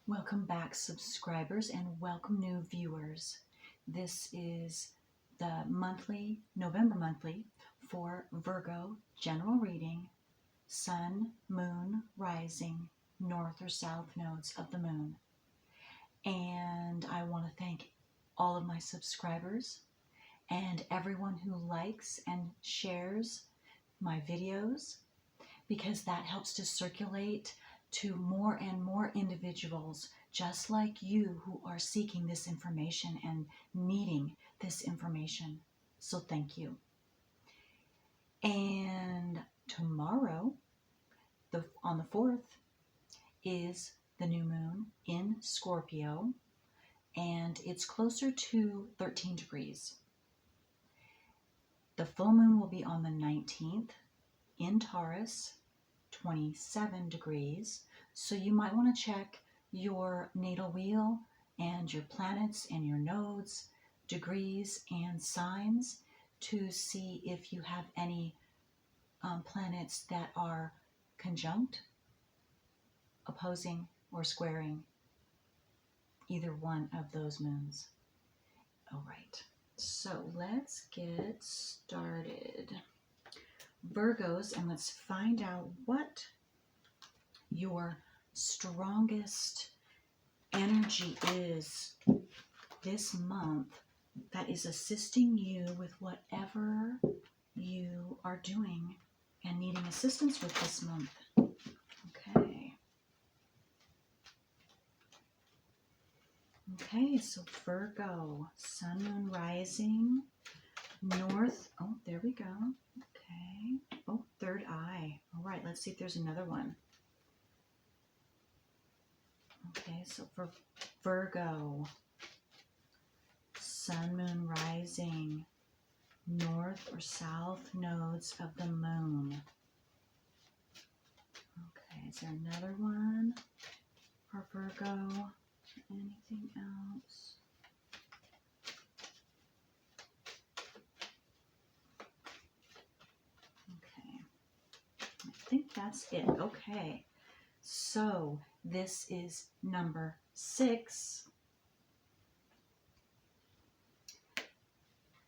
Welcome back, subscribers, and welcome new viewers. This is the November monthly for Virgo general reading, Sun, Moon, Rising, North or South nodes of the Moon. And I want to thank all of my subscribers and everyone who likes and shares my videos, because that helps to circulate to more and more individuals just like you who are seeking this information and needing this information. So thank you. And tomorrow, on the 4th, is the new moon in Scorpio, and it's closer to 13 degrees. The full moon will be on the 19th in Taurus, 27 degrees. So you might want to check your natal wheel and your planets and your nodes, degrees and signs to see if you have any planets that are conjunct, opposing, or squaring either one of those moons. All right, so let's get started. Virgos, and let's find out what your strongest energy is this month that is assisting you with whatever you are doing and needing assistance with this month. Okay. Okay, so Virgo, Sun, Moon, Rising, North. Oh, there we go. Okay. Oh, third eye. All right, let's see if there's another one. Okay, so for Virgo, Sun, Moon, Rising, North or South nodes of the Moon. Okay, is there another one for Virgo? Anything else? Okay, I think that's it. Okay, so this is number 6,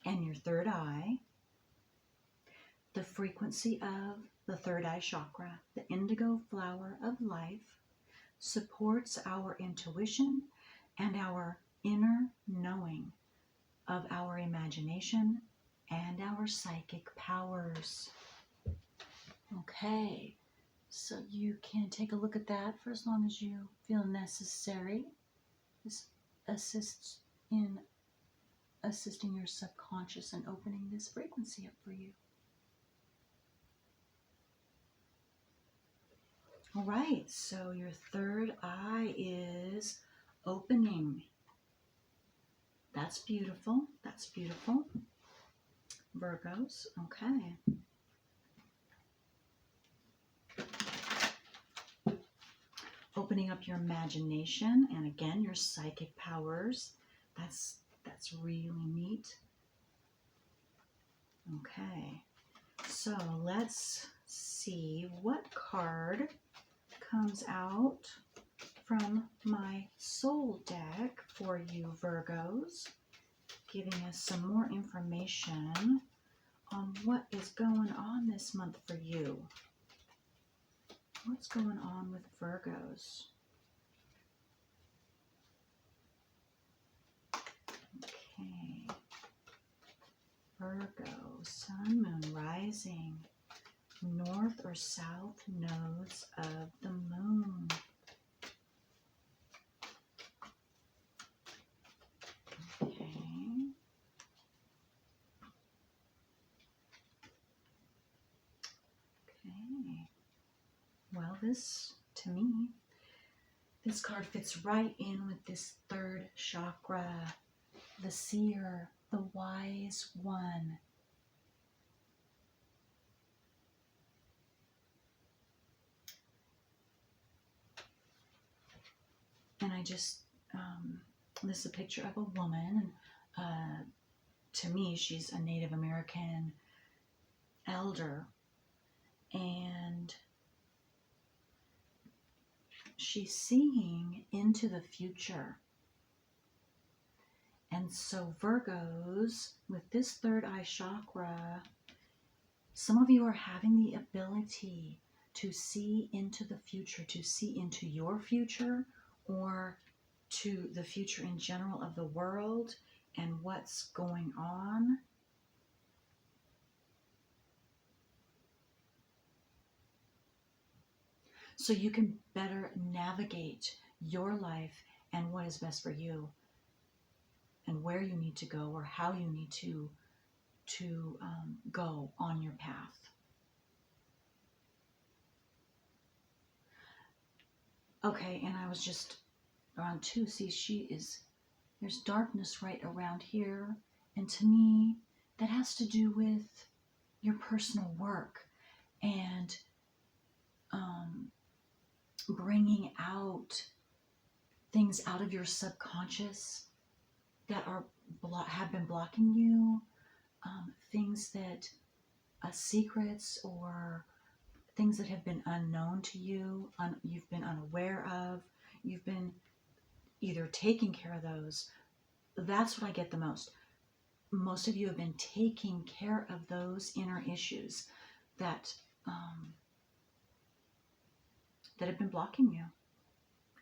and your third eye. The frequency of the third eye chakra, the indigo flower of life, supports our intuition and our inner knowing of our imagination and our psychic powers. Okay, so you can take a look at that for as long as you feel necessary. This assists in assisting your subconscious and opening this frequency up for you. All right, so your third eye is opening. That's beautiful. That's beautiful. Virgos, okay. Opening up your imagination and again your psychic powers. That's really neat. Okay, so let's see what card comes out from my soul deck for you Virgos, giving us some more information on what is going on this month for you. What's going on with Virgos? Okay. Virgo, Sun, Moon, Rising, North or South nodes of the Moon. Okay. Okay. Well, to me, this card fits right in with this third chakra, the seer, the wise one. And I just, this is a picture of a woman. To me, she's a Native American elder. And she's seeing into the future. And so Virgos, with this third eye chakra, some of you are having the ability to see into the future, to see into your future or to the future in general of the world and what's going on. So you can better navigate your life and what is best for you and where you need to go or how you need to go on your path. Okay, and I was just around two. See, there's darkness right around here. And to me, that has to do with your personal work and bringing out things out of your subconscious that have been blocking you, things that secrets or things that have been unknown to you, you've been unaware of, you've been either taking care of those. That's what I get the most. Most of you have been taking care of those inner issues that that have been blocking you.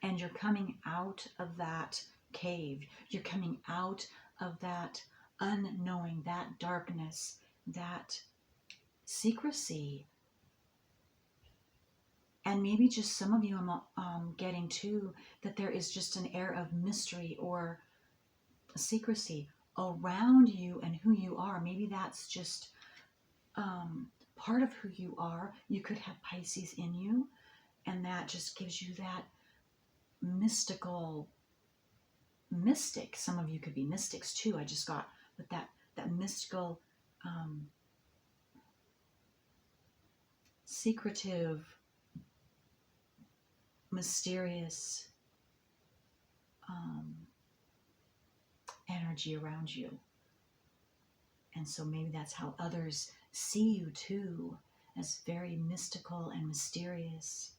And you're coming out of that cave. You're coming out of that unknowing, that darkness, that secrecy. And maybe just some of you, I'm getting too, that there is just an air of mystery or secrecy around you and who you are. Maybe that's just part of who you are. You could have Pisces in you, and that just gives you that mystic. Some of you could be mystics too. I just got with that mystical, secretive, mysterious energy around you. And so maybe that's how others see you too, as very mystical and mysterious.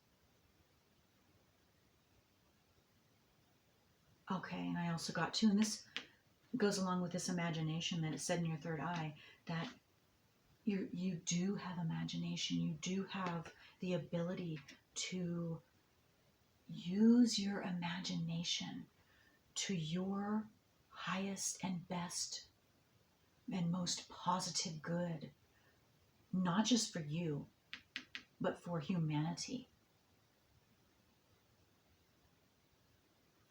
Okay, and I also got too, and this goes along with this imagination that is said in your third eye, that you do have imagination. You do have the ability to use your imagination to your highest and best and most positive good, not just for you, but for humanity.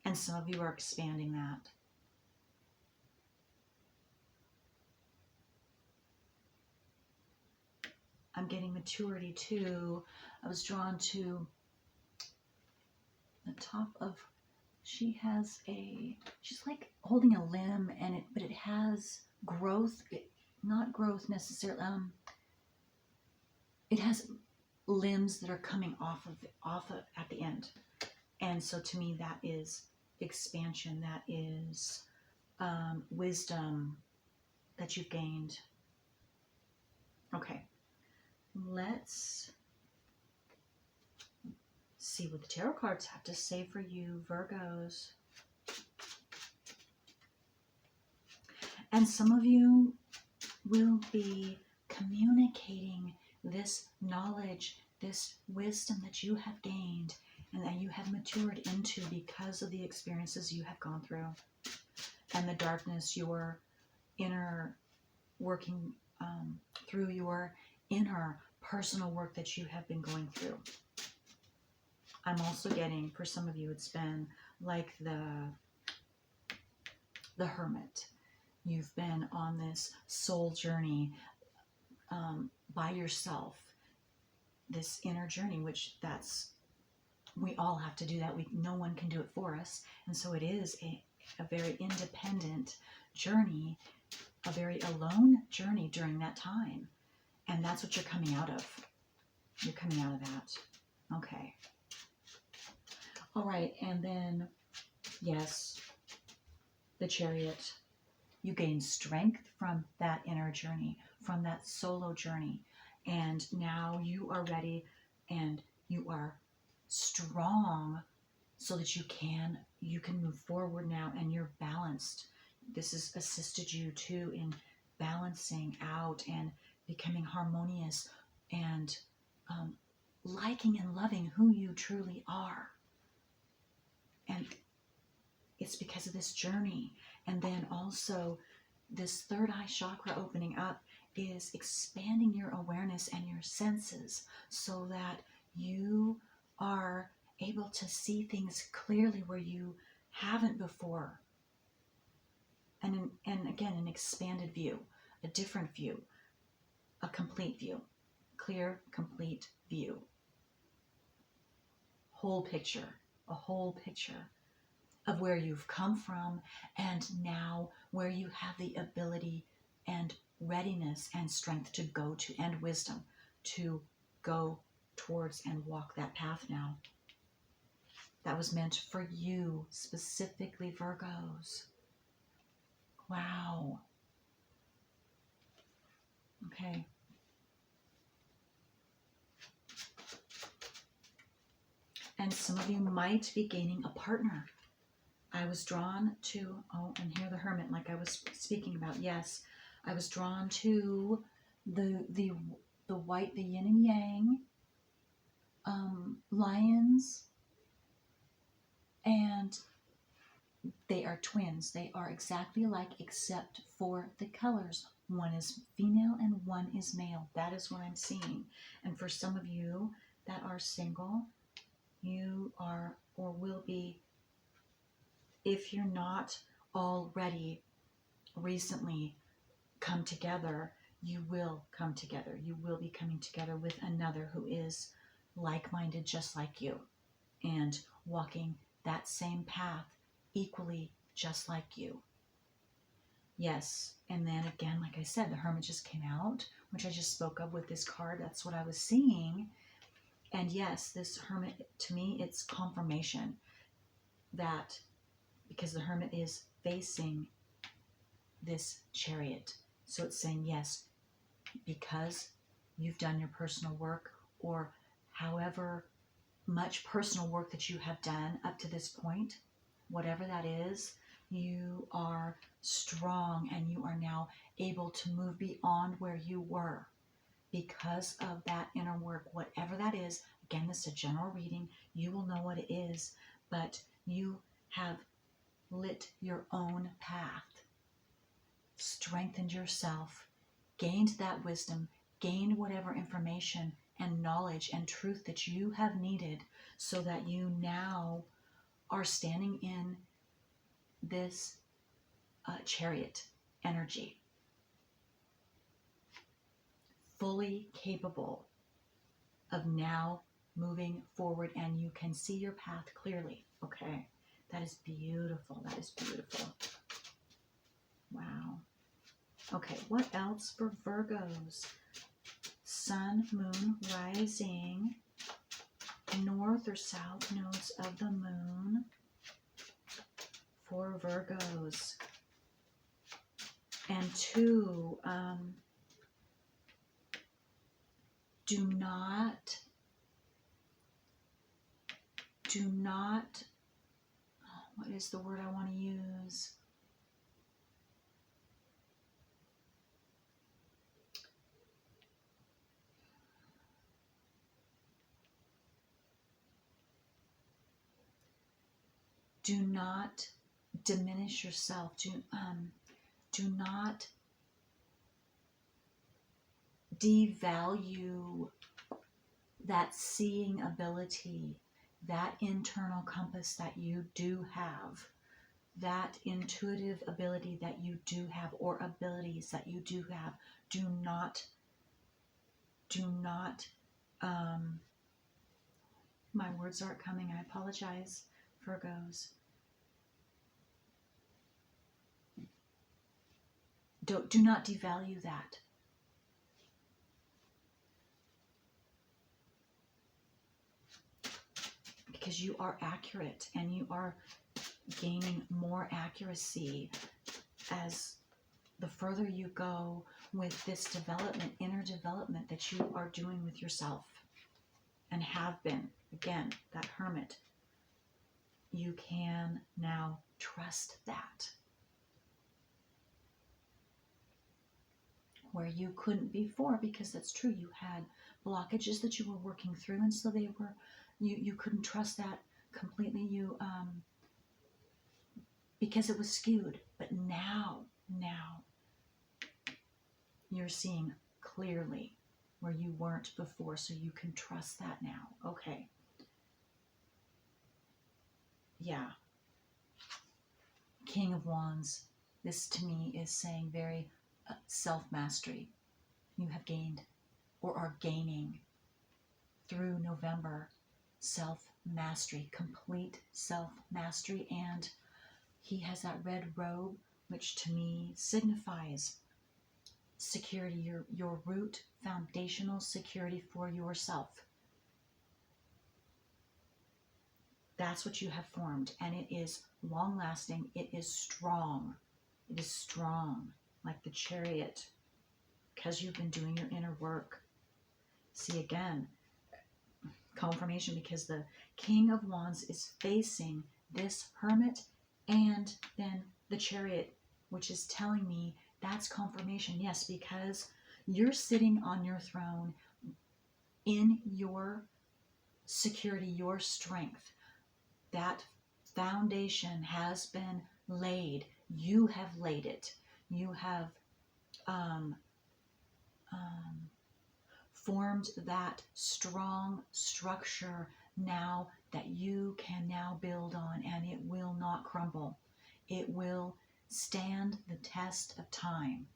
And some of you are expanding that. I'm getting maturity too. I was drawn to the top of, she's like holding a limb, but it has growth, not growth necessarily. It has limbs that are coming off of at the end. And so to me, that is expansion. That is wisdom that you've gained. Okay, let's see what the tarot cards have to say for you, Virgos. And some of you will be communicating this knowledge, this wisdom that you have gained and that you have matured into because of the experiences you have gone through and the darkness, your inner working through your inner personal work that you have been going through. I'm also getting, for some of you, it's been like the hermit. You've been on this soul journey by yourself, this inner journey, which we all have to do that. No one can do it for us. And so it is a very independent journey, a very alone journey during that time. And that's what you're coming out of. You're coming out of that. Okay. All right. And then, yes, the Chariot. You gain strength from that inner journey, from that solo journey. And now you are ready and you are strong so that you can move forward now, and you're balanced. This has assisted you too in balancing out and becoming harmonious and liking and loving who you truly are. And it's because of this journey. And then also this third eye chakra opening up is expanding your awareness and your senses so that you are able to see things clearly where you haven't before. And again, an expanded view, a different view, a complete view, clear, complete view. Whole picture, a whole picture of where you've come from and now where you have the ability and readiness and strength to go to, and wisdom to go towards and walk that path now. That was meant for you, specifically Virgos. Wow. Okay. And some of you might be gaining a partner. I was drawn to, and here the Hermit, like I was speaking about. Yes, I was drawn to the white, the yin and yang, lions, and they are twins. They are exactly alike except for the colors. One is female and one is male. That is what I'm seeing. And for some of you that are single, you are or will be, if you're not already recently come together, you will come together. You will be coming together with another who is like-minded just like you and walking that same path equally just like you. Yes, and then again, like I said, the Hermit just came out, which I just spoke of with this card. That's what I was seeing. And yes, this Hermit, to me, it's confirmation that, because the Hermit is facing this Chariot. So it's saying, yes, because you've done your personal work, or however much personal work that you have done up to this point, whatever that is, you are strong and you are now able to move beyond where you were because of that inner work, whatever that is. Again, this is a general reading. You will know what it is, but you have lit your own path, strengthened yourself, gained that wisdom, gained whatever information and knowledge and truth that you have needed, so that you now are standing in this Chariot energy, fully capable of now moving forward, and you can see your path clearly. Okay, that is beautiful. That is beautiful. Wow. Okay, what else for Virgos? Sun, moon, rising, north or south nodes of the moon for Virgos. And two, do not, what is the word I want to use? Do not diminish yourself. Do not devalue that seeing ability, that internal compass that you do have, that intuitive ability that you do have, or abilities that you do have. Do not, my words aren't coming. I apologize, Virgos. Do not devalue that. Because you are accurate and you are gaining more accuracy as the further you go with this development, inner development that you are doing with yourself and have been. Again, that Hermit. you can now trust that. Where you couldn't before, because that's true, you had blockages that you were working through, and so they were, you couldn't trust that completely, because it was skewed. But now you're seeing clearly where you weren't before, so you can trust that now. Okay. Yeah. King of Wands. This to me is saying very self-mastery. You have gained or are gaining through November self-mastery, complete self-mastery. And he has that red robe, which to me signifies security, your root, foundational security for yourself. That's what you have formed, and it is long-lasting. It is strong. It is strong, like the Chariot, because you've been doing your inner work. See, again, confirmation, because the King of Wands is facing this Hermit and then the Chariot, which is telling me that's confirmation. Yes, because you're sitting on your throne in your security, your strength. That foundation has been laid. You have laid it. You have formed that strong structure now that you can now build on, and it will not crumble. It will stand the test of time.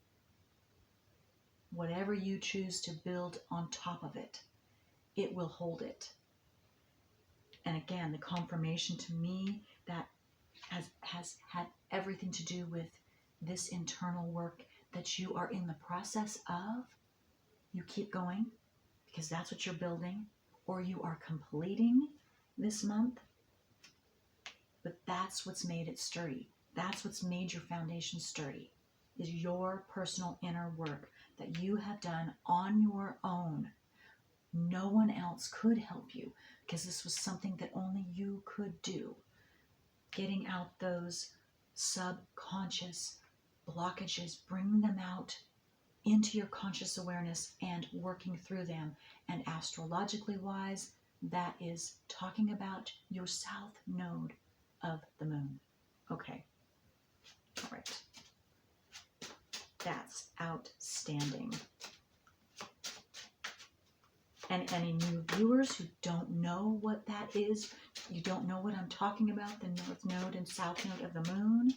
Whatever you choose to build on top of it, it will hold it. And again, the confirmation to me that has had everything to do with this internal work that you are in the process of. You keep going, because that's what you're building, or you are completing this month. But that's what's made it sturdy. That's what's made your foundation sturdy, is your personal inner work that you have done on your own. No one else could help you, because this was something that only you could do. Getting out those subconscious blockages, bringing them out into your conscious awareness and working through them. And astrologically wise, that is talking about your south node of the moon. Okay. All right. That's outstanding. And any new viewers who don't know what that is, you don't know what I'm talking about, the north node and south node of the moon,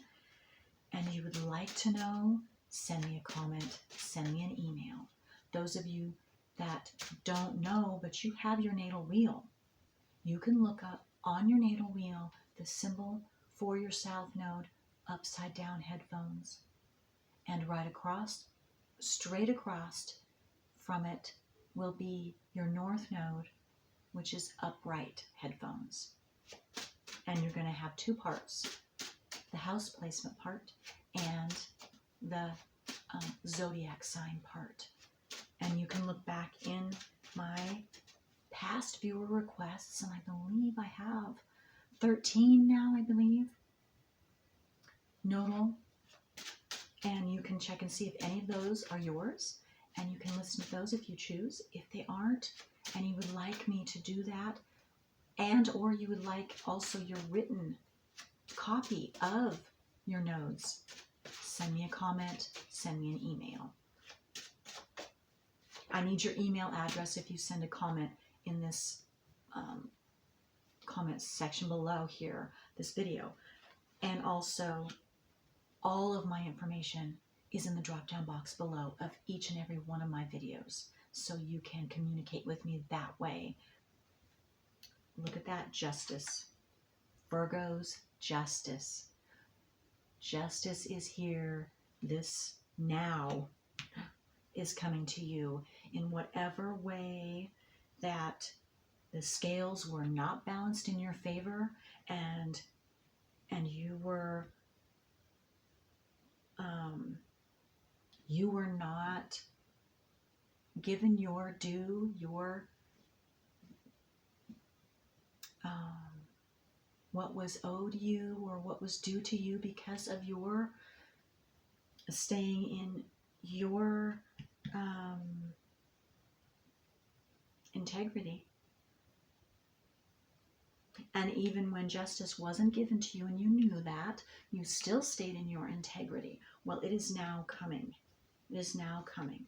and you would like to know, send me a comment, send me an email. Those of you that don't know, but you have your natal wheel, you can look up on your natal wheel the symbol for your south node, upside down headphones. And right across, straight across from it, will be your north node, which is upright headphones. And you're going to have two parts, the house placement part and the zodiac sign part. And you can look back in my past viewer requests, and I believe I have 13 now, I believe, nodal. And you can check and see if any of those are yours. And you can listen to those if you choose. If they aren't, and you would like me to do that, and or you would like also your written copy of your nodes, send me a comment, send me an email. I need your email address if you send a comment in this comment section below here, this video. And also, all of my information is in the drop-down box below of each and every one of my videos, so you can communicate with me that way. Look at that, justice. Virgo's justice. Justice is here. This now is coming to you in whatever way that the scales were not balanced in your favor, and you were not given your due, what was owed you or what was due to you because of your staying in your integrity. And even when justice wasn't given to you and you knew that, you still stayed in your integrity. Well, it is now coming. It is now coming.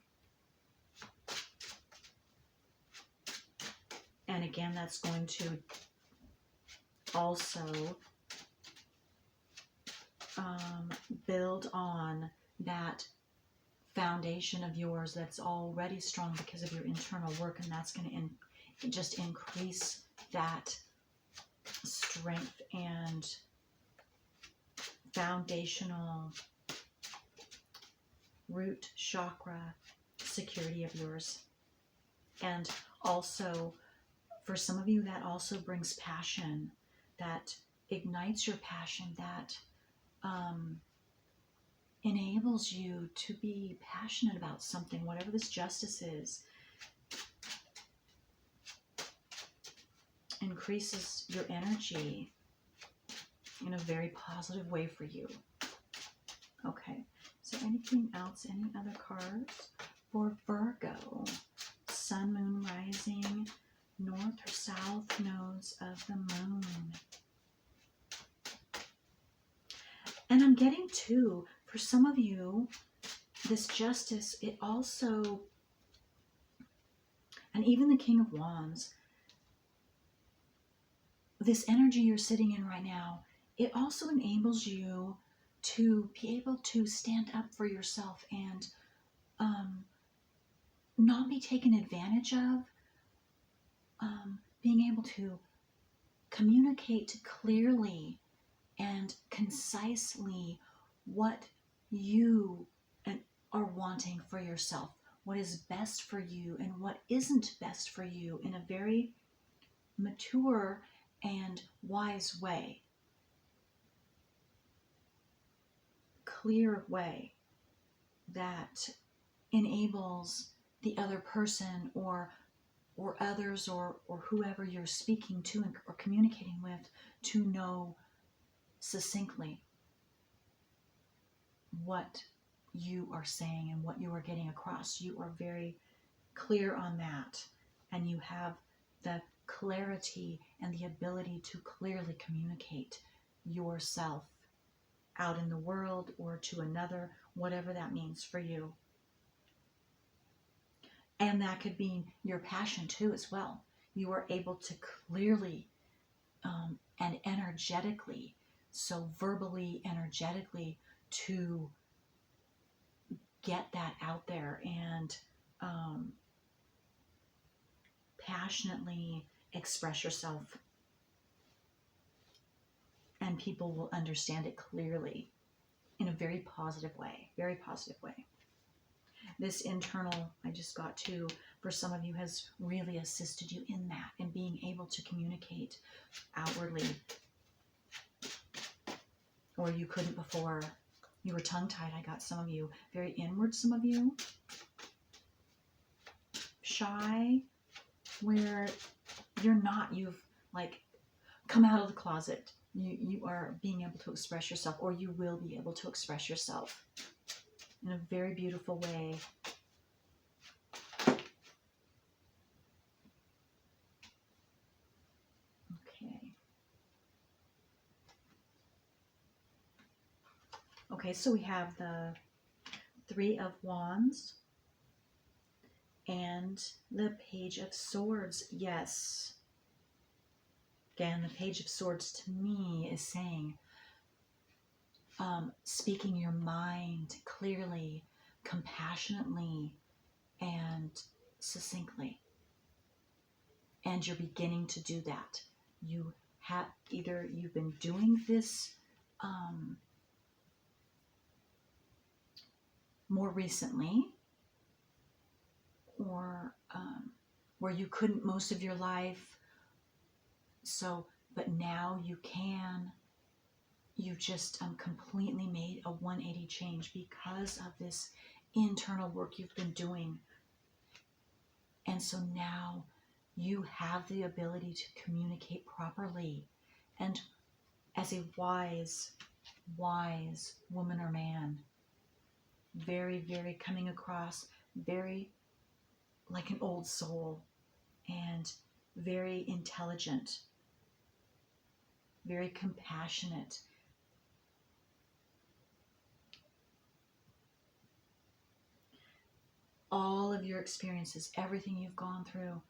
And again, that's going to also build on that foundation of yours that's already strong because of your internal work, and that's going to just increase that strength and foundational root chakra security of yours. And also, for some of you, that also brings passion, that ignites your passion, that enables you to be passionate about something, whatever this justice is. Increases your energy in a very positive way for you. Okay, is there anything else, any other cards for Virgo? Sun, moon, rising, north or south nodes of the moon. And I'm getting to, for some of you, this justice, it also, and even the King of Wands, this energy you're sitting in right now, it also enables you to be able to stand up for yourself and not be taken advantage of, being able to communicate clearly and concisely what you are wanting for yourself, what is best for you and what isn't best for you, in a very mature and wise way, clear way that enables the other person or others or whoever you're speaking to or communicating with to know succinctly what you are saying and what you are getting across. You are very clear on that, and you have the clarity and the ability to clearly communicate yourself out in the world or to another, whatever that means for you. And that could be your passion too as well. You are able to clearly and energetically, so verbally, energetically, to get that out there and passionately express yourself, and people will understand it clearly in a very positive way, very positive way. This internal, I just got to, for some of you, has really assisted you in that, in being able to communicate outwardly, or you couldn't before. You were tongue-tied. I got some of you very inward, some of you shy, where you're not, you've like come out of the closet. You are being able to express yourself, or you will be able to express yourself in a very beautiful way. Okay. Okay, so we have the Three of Wands and the Page of Swords. Yes. Again, the Page of Swords to me is saying, speaking your mind clearly, compassionately, and succinctly. And you're beginning to do that. You have either you've been doing this more recently, or where you couldn't most of your life. So, but now you can. You just completely made a 180 change because of this internal work you've been doing. And so now you have the ability to communicate properly. And as a wise woman or man. Very, very coming across very like an old soul, and very intelligent, very compassionate. All of your experiences, everything you've gone through.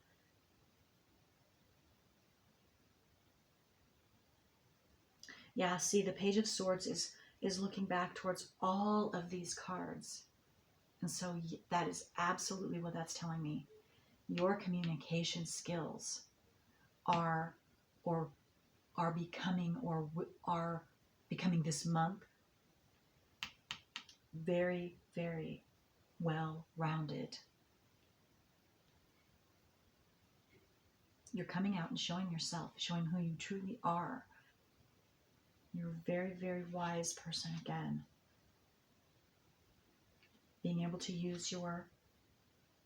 Yeah, see, the Page of Swords is looking back towards all of these cards. And so that is absolutely what that's telling me. Your communication skills are becoming this month very, very well-rounded. You're coming out and showing yourself, showing who you truly are. You're a very, very wise person again. Being able to use your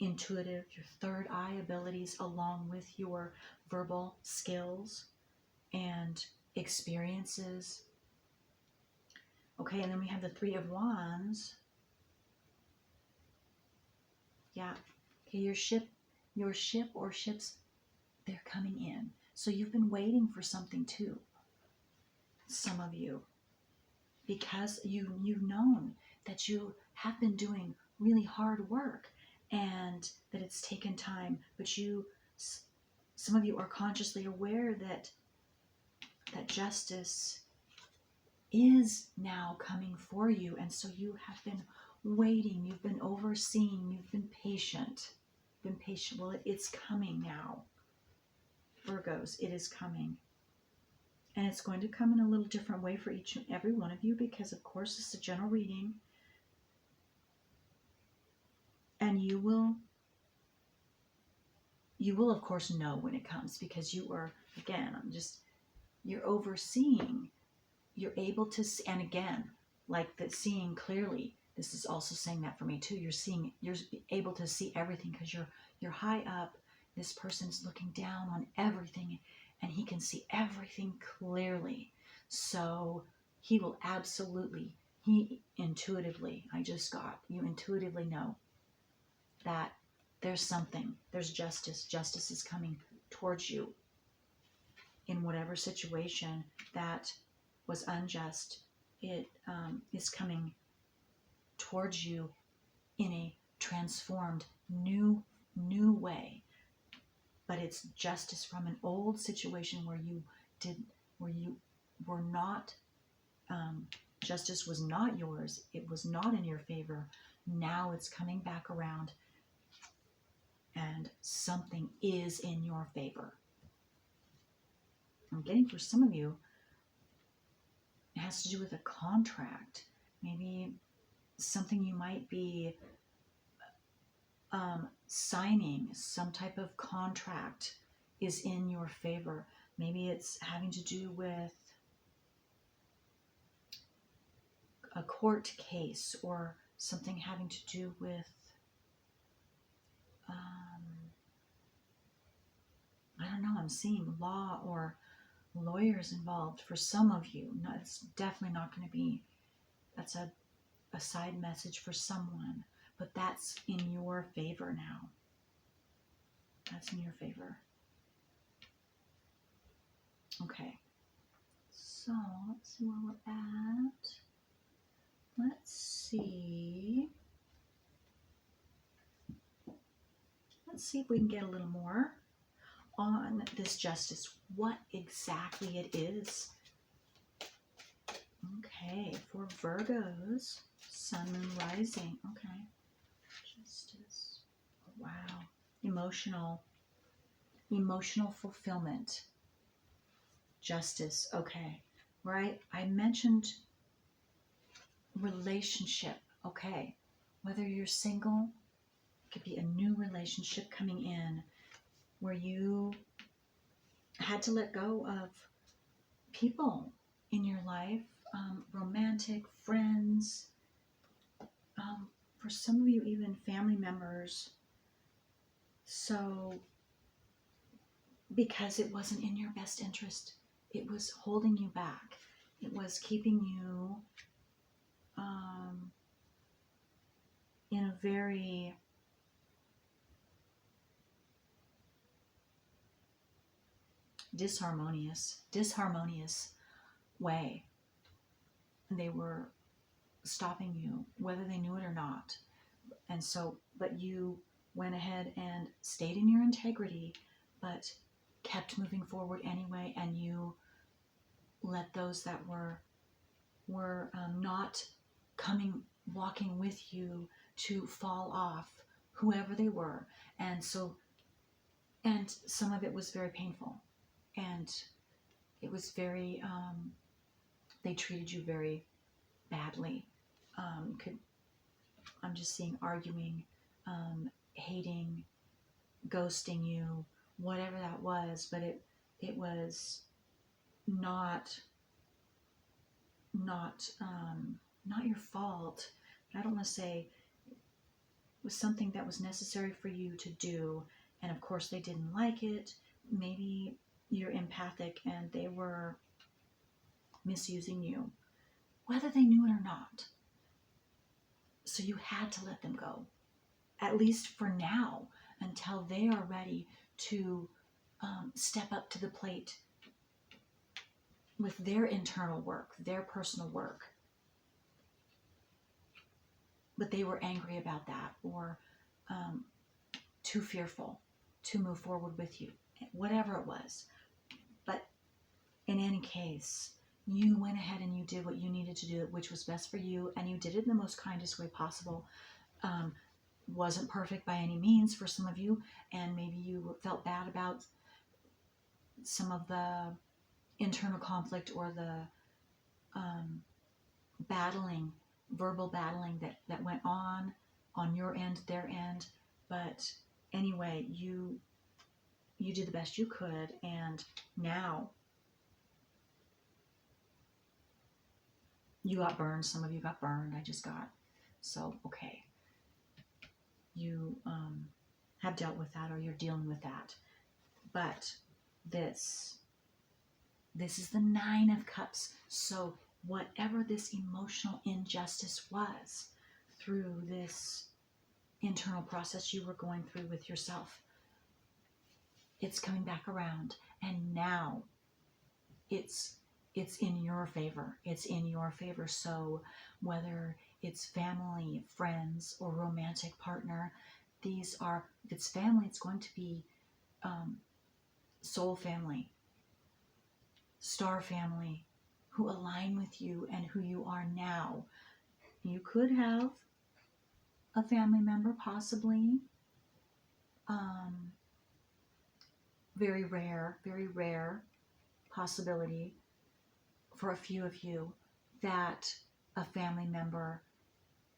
intuitive, your third eye abilities along with your verbal skills and experiences. Okay, and then we have the Three of Wands. Yeah. Okay, your ship or ships, they're coming in. So you've been waiting for something too. Some of you, because you've known that you have been doing really hard work and that it's taken time, but some of you are consciously aware that justice is now coming for you, and so you have been waiting, you've been overseeing, you've been patient. Well, it's coming now. Virgos, it is coming. And it's going to come in a little different way for each and every one of you, because of course it's a general reading. And you will of course know when it comes, because you are, again, you're overseeing. You're able to see, and again, like the seeing clearly, this is also saying that for me too. You're able to see everything because you're high up. This person's looking down on everything, and he can see everything clearly. So he will absolutely, you intuitively know that there's something, there's justice. Justice is coming towards you in whatever situation that was unjust. It is coming towards you in a transformed, new way. But it's justice from an old situation where you were not, justice was not yours. It was not in your favor. Now it's coming back around, and something is in your favor. I'm getting, for some of you, it has to do with a contract. Maybe something you might be signing, some type of contract is in your favor. Maybe it's having to do with a court case, or something having to do with I don't know, I'm seeing law or lawyers involved for some of you. No, it's definitely not going to be, that's a side message for someone, but that's in your favor now. That's in your favor. Okay, so let's see where we're at. Let's see if we can get a little more on this justice, what exactly it is. Okay, for Virgos, Sun, Moon, Rising. Okay, justice. Wow, emotional fulfillment. Justice. Okay, right. I mentioned relationship. Okay, whether you're single, it could be a new relationship coming in, where you had to let go of people in your life, romantic, friends, for some of you even family members. So, because it wasn't in your best interest, it was holding you back. it was keeping you in a very disharmonious way. They were stopping you, whether they knew it or not. And so, but you went ahead and stayed in your integrity, but kept moving forward anyway, and you let those that were not walking with you to fall off, whoever they were. And so, and some of it was very painful, and it was very, they treated you very badly. I'm just seeing arguing, hating, ghosting you, whatever that was, but it was not your fault. But I don't want to say it was something that was necessary for you to do, and of course they didn't like it. Maybe you're empathic and they were misusing you, whether they knew it or not. So you had to let them go, at least for now, until they are ready to step up to the plate with their internal work, their personal work. But they were angry about that, or too fearful to move forward with you, whatever it was. But in any case, you went ahead and you did what you needed to do, which was best for you, and you did it in the most kindest way possible. Wasn't perfect by any means for some of you, and maybe you felt bad about some of the internal conflict or the verbal battling that went on your end, their end. But anyway, you did the best you could, and now you got burned. Some of you got burned. So okay. You have dealt with that, or you're dealing with that. But this is the 9 of Cups. So whatever this emotional injustice was through this internal process you were going through with yourself, it's coming back around, and now it's in your favor. It's in your favor. So whether it's family, friends, or romantic partner, if it's family, it's going to be soul family, star family, who align with you and who you are now. You could have a family member, possibly, very rare possibility for a few of you, that a family member,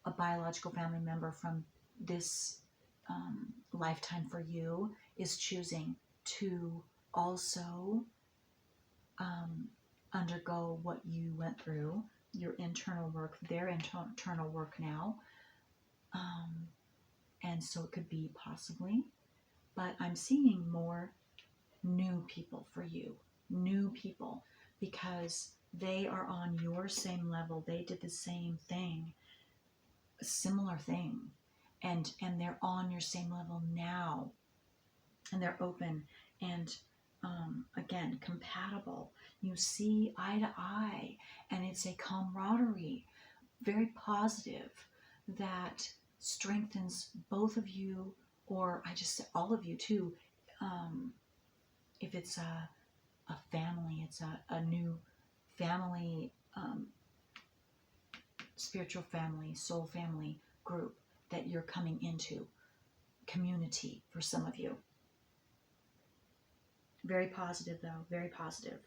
a biological family member from this lifetime for you, is choosing to also undergo what you went through, your internal work, their internal work now. And so it could be possibly, but I'm seeing more new people for you, new people, because they are on your same level. They did the same thing, a similar thing, and they're on your same level now, and they're open and again, compatible. You see eye to eye, and it's a camaraderie, very positive, that strengthens both of you, or I just said all of you too. If it's a family, it's a new family, spiritual family, soul family group that you're coming into, community for some of you. Very positive though, very positive.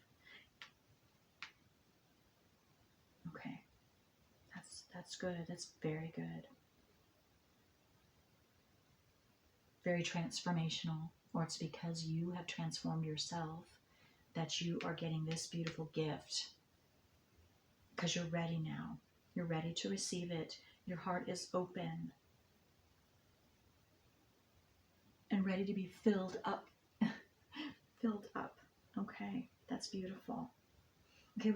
Okay, that's good. That's very good. Very transformational, or it's because you have transformed yourself that you are getting this beautiful gift, because you're ready now. You're ready to receive it. Your heart is open and ready to be filled up. Filled up. Okay, that's beautiful. Okay,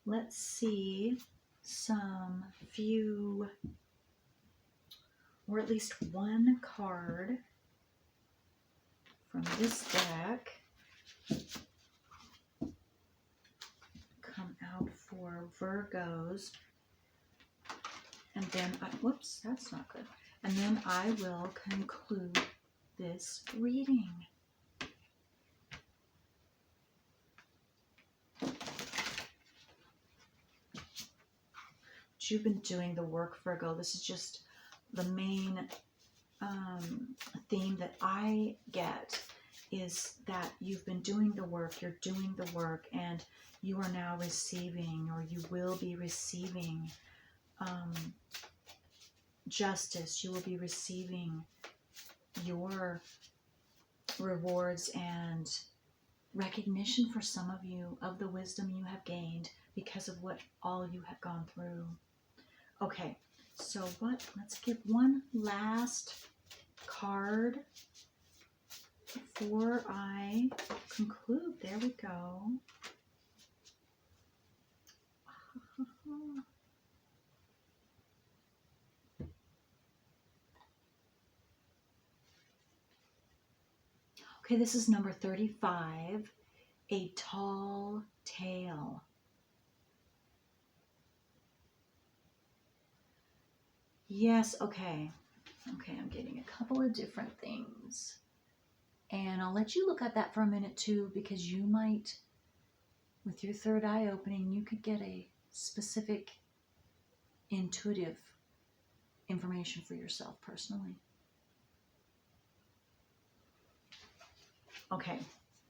let's see some few, or at least one card from this deck come out for Virgos. And then, whoops, that's not good. And then I will conclude this reading. You've been doing the work, Virgo. This is just the main theme that I get, is that you've been doing the work, you're doing the work, and you are now receiving, or you will be receiving justice. You will be receiving your rewards and recognition for some of you of the wisdom you have gained because of what all you have gone through. Okay, so let's give one last card before I conclude. There we go. Okay, this is number 35, a tall tale. Yes, okay. Okay, I'm getting a couple of different things. And I'll let you look at that for a minute too, because you might, with your third eye opening, you could get a specific intuitive information for yourself personally. Okay,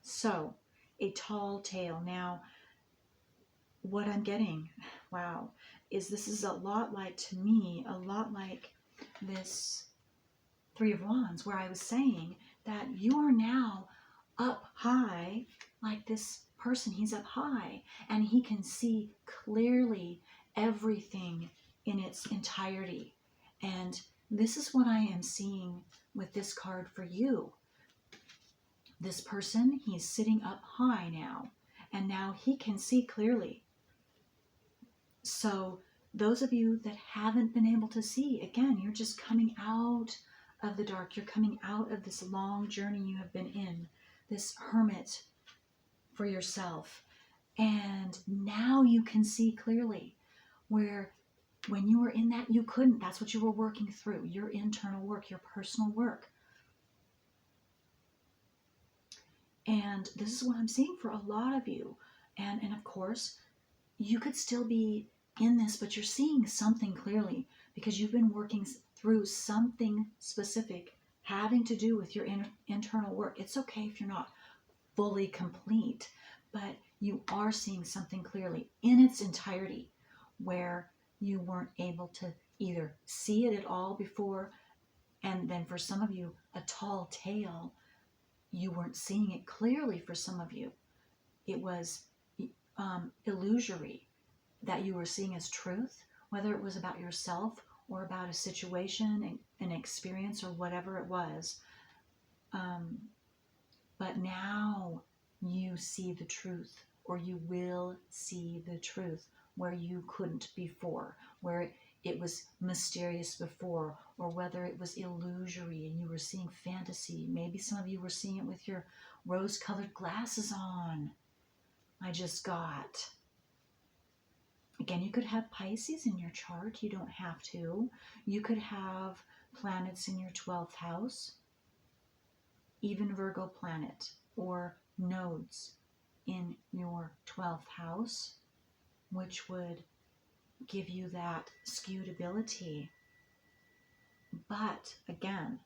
so a tall tale. Now, what I'm getting, wow, is this is a lot like, to me, a lot like this Three of Wands, where I was saying that you are now up high, like this person, he's up high, and he can see clearly everything in its entirety. And this is what I am seeing with this card for you. This person, he's sitting up high now, and now he can see clearly. So those of you that haven't been able to see, again, you're just coming out of the dark. You're coming out of this long journey you have been in, this hermit for yourself. And now you can see clearly, where when you were in that, you couldn't. That's what you were working through, your internal work, your personal work. And this is what I'm seeing for a lot of you. And of course, you could still be in this, but you're seeing something clearly because you've been working through something specific having to do with your internal work. It's okay if you're not fully complete, but you are seeing something clearly in its entirety where you weren't able to either see it at all before, and then for some of you, a tall tale, you weren't seeing it clearly. For some of you, it was illusory that you were seeing as truth, whether it was about yourself or about a situation, an experience, or whatever it was. But now you see the truth, or you will see the truth where you couldn't before, where it was mysterious before, or whether it was illusory and you were seeing fantasy. Maybe some of you were seeing it with your rose-colored glasses on. I just got. Again, you could have Pisces in your chart. You don't have to. You could have planets in your 12th house, even Virgo planet, or nodes in your 12th house, which would give you that skewed ability. But again,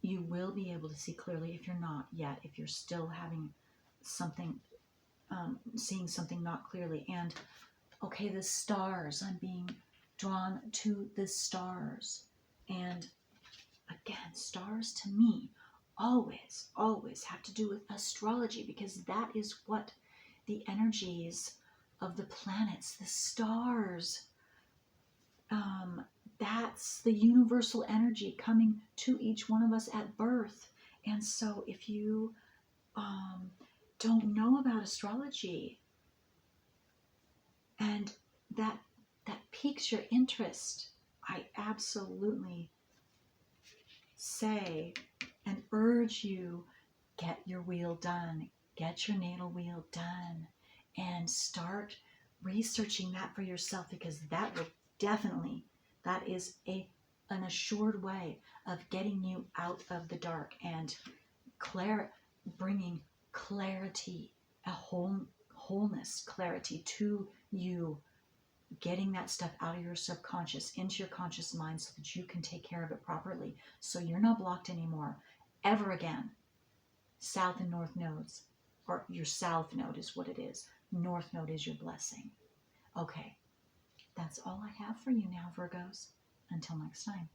you will be able to see clearly if you're not yet, if you're still having something, seeing something not clearly. And okay, the stars, I'm being drawn to the stars. And again, stars to me always have to do with astrology, because that is what the energies of the planets, the stars, that's the universal energy coming to each one of us at birth. And so if you don't know about astrology and that piques your interest, I absolutely say and urge you, get your wheel done, get your natal wheel done, and start researching that for yourself, because that will definitely, that is an assured way of getting you out of the dark and bringing clarity, a wholeness, clarity to you, getting that stuff out of your subconscious into your conscious mind so that you can take care of it properly, so you're not blocked anymore ever again. South and north nodes, or your south node is what it is. North node is your blessing. Okay, that's all I have for you now, Virgos. Until next time.